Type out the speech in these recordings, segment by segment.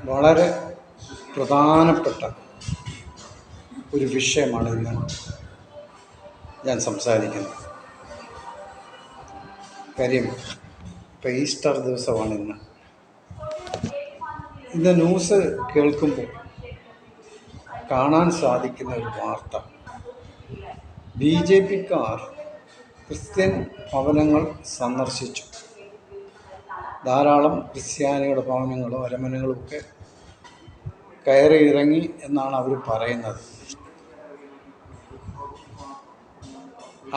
വളരെ പ്രധാനപ്പെട്ട ഒരു വിഷയമാണ് ഇന്ന് ഞാൻ സംസാരിക്കുന്നത്. കാര്യം ഇപ്പോൾ ഈസ്റ്റർ ദിവസമാണ് ഇന്ന് ന്യൂസ് കേൾക്കുമ്പോൾ കാണാൻ സാധിക്കുന്ന ഒരു വാർത്ത, BJPക്കാർ ക്രിസ്ത്യൻ ഭവനങ്ങൾ സന്ദർശിച്ചു. ധാരാളം ക്രിസ്ത്യാനികളുടെ ഭവനങ്ങളും അരമനകളും ഒക്കെ കയറി ഇറങ്ങി എന്നാണ് അവർ പറയുന്നത്.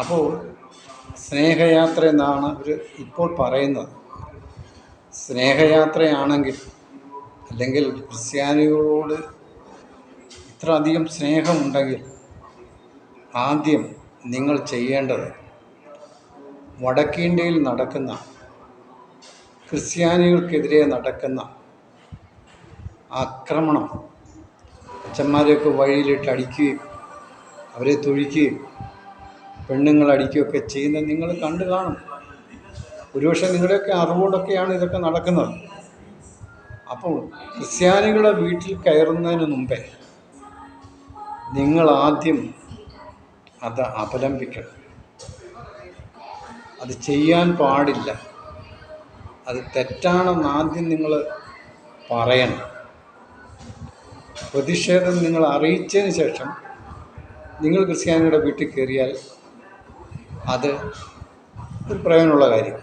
അപ്പോൾ സ്നേഹയാത്ര എന്നാണ് അവർ ഇപ്പോൾ പറയുന്നത്. സ്നേഹയാത്രയാണെങ്കിൽ, അല്ലെങ്കിൽ ക്രിസ്ത്യാനികളോട് ഇത്ര അധികം സ്നേഹമുണ്ടെങ്കിൽ ആദ്യം നിങ്ങൾ ചെയ്യേണ്ടത് വടക്കേന്ത്യയിൽ നടക്കുന്ന ക്രിസ്ത്യാനികൾക്കെതിരെ നടക്കുന്ന ആക്രമണം, അച്ഛന്മാരെയൊക്കെ വഴിയിലിട്ട് അടിക്കുകയും അവരെ തൊഴിക്കുകയും പെണ്ണുങ്ങളടിക്കുകയൊക്കെ ചെയ്യുന്നത് നിങ്ങൾ കണ്ടു കാണും. ഒരുപക്ഷെ നിങ്ങളുടെയൊക്കെ അറിവോടൊക്കെയാണ് ഇതൊക്കെ നടക്കുന്നത്. അപ്പോൾ ക്രിസ്ത്യാനികളുടെ വീട്ടിൽ കയറുന്നതിന് മുമ്പേ നിങ്ങൾ ആദ്യം അത് അപലംബിക്കണം. അത് ചെയ്യാൻ പാടില്ല, അത് തെറ്റാണെന്ന് ആദ്യം നിങ്ങൾ പറയണം. പ്രതിഷേധം നിങ്ങൾ അറിയിച്ചതിന് ശേഷം നിങ്ങൾ ക്രിസ്ത്യാനിയുടെ വീട്ടിൽ കയറിയാൽ അത് ഒരു പ്രയോജനമുള്ള കാര്യം.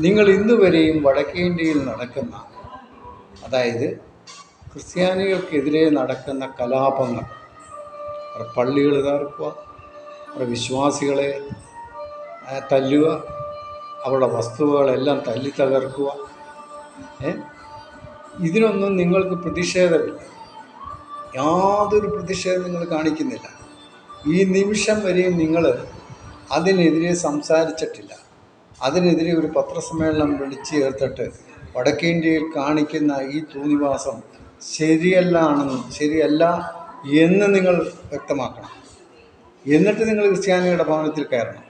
നിങ്ങൾ ഇന്ന് വരെയും വടക്കേ ഇന്ത്യയിൽ നടക്കുന്ന, അതായത് ക്രിസ്ത്യാനികൾക്കെതിരെ നടക്കുന്ന കലാപങ്ങൾ, അവർ പള്ളികൾ തകർക്കുക, അവർ വിശ്വാസികളെ തല്ലുക, അവരുടെ വസ്തുവകളെല്ലാം തല്ലി തകർക്കുക, ഇതിനൊന്നും നിങ്ങൾക്ക് പ്രതിഷേധമില്ല. യാതൊരു പ്രതിഷേധം നിങ്ങൾ കാണിക്കുന്നില്ല. ഈ നിമിഷം വരെയും നിങ്ങൾ അതിനെതിരെ സംസാരിച്ചിട്ടില്ല. അതിനെതിരെ ഒരു പത്രസമ്മേളനം വിളിച്ചു ചേർത്തിട്ട് വടക്കേ ഇന്ത്യയിൽ കാണിക്കുന്ന ഈ തോന്നിവാസം ശരിയല്ല എന്ന് നിങ്ങൾ വ്യക്തമാക്കണം. എന്നിട്ട് നിങ്ങൾ ക്രിസ്ത്യാനികളുടെ ഭവനത്തിൽ കയറണം.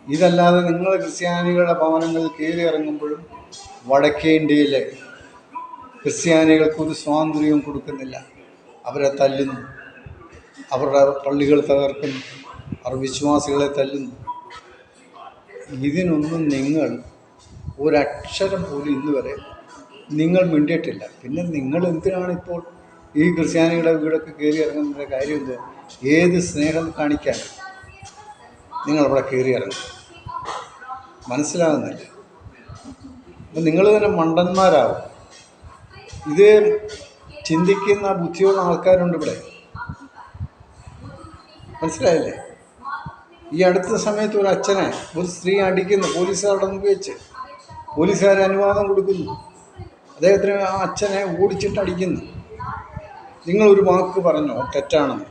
ഇതല്ലാതെ നിങ്ങൾ ക്രിസ്ത്യാനികളുടെ ഭവനങ്ങളിൽ കയറി ഇറങ്ങുമ്പോഴും വടക്കേ ഇന്ത്യയിലെ ക്രിസ്ത്യാനികൾക്കൊരു സ്വാതന്ത്ര്യവും കൊടുക്കുന്നില്ല. അവരെ തല്ലുന്നു, അവരുടെ പള്ളികൾ തകർക്കുന്നു, അവർ വിശ്വാസികളെ തല്ലുന്നു. ഇതിനൊന്നും നിങ്ങൾ ഒരക്ഷരം പോലും ഇന്ന് വരെ നിങ്ങൾ മിണ്ടിയിട്ടില്ല. പിന്നെ നിങ്ങൾ എന്തിനാണ് ഇപ്പോൾ ഈ ക്രിസ്ത്യാനികളുടെ വീടൊക്കെ കയറി ഇറങ്ങുന്നതിൻ്റെ കാര്യം എന്തോ? ഏത് സ്നേഹം കാണിക്കാൻ നിങ്ങളവിടെ കയറി ഇറങ്ങും? മനസ്സിലാകുന്നില്ല. അപ്പം നിങ്ങൾ തന്നെ മണ്ടന്മാരാകും. ഇത് ചിന്തിക്കുന്ന ബുദ്ധിയുള്ള ആൾക്കാരുണ്ട് ഇവിടെ, മനസ്സിലായില്ലേ? ഈ അടുത്ത സമയത്ത് ഒരു അച്ഛനെ ഒരു സ്ത്രീ അടിക്കുന്നു, പോലീസുകാരുടെ മുമ്പ് വെച്ച്. പോലീസുകാർ അനുവാദം കൊടുക്കുന്നു, അദ്ദേഹത്തിന് ആ അച്ഛനെ ഓടിച്ചിട്ട് അടിക്കുന്നു. നിങ്ങളൊരു വാക്ക് പറഞ്ഞോ തെറ്റാണെന്ന്?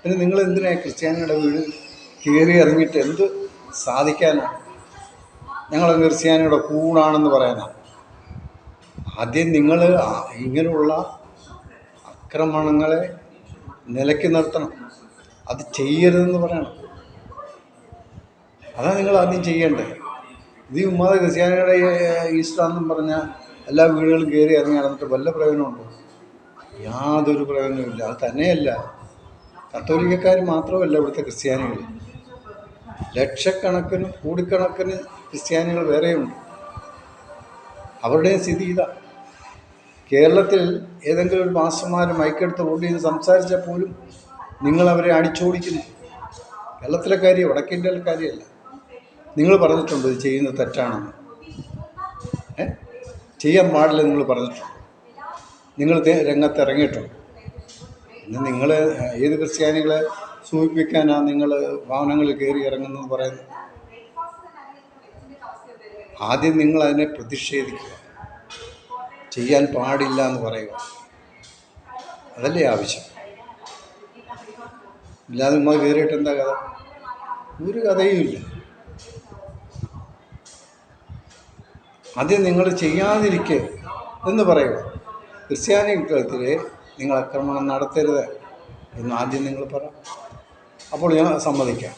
പിന്നെ നിങ്ങൾ എന്തിനാണ് ക്രിസ്ത്യാനിയുടെ വീട് കയറി ഇറങ്ങിയിട്ട് എന്ത് സാധിക്കാനാണ്? ഞങ്ങൾ ക്രിസ്ത്യാനിയുടെ കൂടാണെന്ന് പറയാനാണ്? ആദ്യം നിങ്ങൾ ഇങ്ങനെയുള്ള ആക്രമണങ്ങളെ നിലയ്ക്ക് നിർത്തണം. അത് ചെയ്യരുതെന്ന് പറയണം. അതാണ് നിങ്ങൾ ആദ്യം ചെയ്യേണ്ടത്. ഇത് ഉമ്മാതെ ക്രിസ്ത്യാനികളുടെ ഈസ്റ്ററാണെന്നും പറഞ്ഞാൽ എല്ലാ വീടുകളും കയറി ഇറങ്ങി നടന്നിട്ട് വല്ല പ്രയോജനമുണ്ടോ? യാതൊരു പ്രയോജനമില്ല. അത് തന്നെയല്ല, കത്തോലിക്കക്കാർ മാത്രമല്ല ഇവിടുത്തെ ക്രിസ്ത്യാനികൾ, ലക്ഷക്കണക്കിന് കോടിക്കണക്കിന് ക്രിസ്ത്യാനികൾ വേറെയുണ്ട്. അവരുടെയും സ്ഥിതി ഇതാ. കേരളത്തിൽ ഏതെങ്കിലും ഒരു മാസ്റ്റർമാർ മൈക്കെടുത്ത് റോഡിൽ നിന്ന് സംസാരിച്ചാൽ പോലും നിങ്ങളവരെ അടിച്ചോടിക്കുന്നു. കേരളത്തിലെ കാര്യം, വടക്കേ ഇന്ത്യയിലെ കാര്യമല്ല. നിങ്ങൾ പറഞ്ഞിട്ടുണ്ട് ഇത് ചെയ്യുന്നത് തെറ്റാണെന്ന്. ചെയ്യാൻ പാടില്ല നിങ്ങൾ പറഞ്ഞിട്ടുണ്ട്. നിങ്ങൾ രംഗത്ത് ഇറങ്ങിയിട്ടുണ്ട്. പിന്നെ നിങ്ങൾ ഏത് ക്രിസ്ത്യാനികളെ സൂചിപ്പിക്കാനാണ് നിങ്ങൾ ഭവനങ്ങളിൽ കയറി ഇറങ്ങുന്നത് പറയുന്നത്? ആദ്യം നിങ്ങൾ അതിനെ പ്രതിഷേധിക്കുക, ചെയ്യാൻ പാടില്ല എന്ന് പറയുക. അതല്ലേ ആവശ്യം. ഇല്ലാതെ നമ്മൾ കയറിയിട്ട് എന്താ കഥ? ഒരു കഥയുമില്ല. ആദ്യം നിങ്ങൾ ചെയ്യാതിരിക്കുക എന്ന് പറയുക. ക്രിസ്ത്യാനികൾക്കെതിരെ നിങ്ങൾ ആക്രമണം നടത്തരുത് എന്ന് ആദ്യം നിങ്ങൾ പറ. അപ്പോൾ ഞാൻ സമ്മതിക്കാം.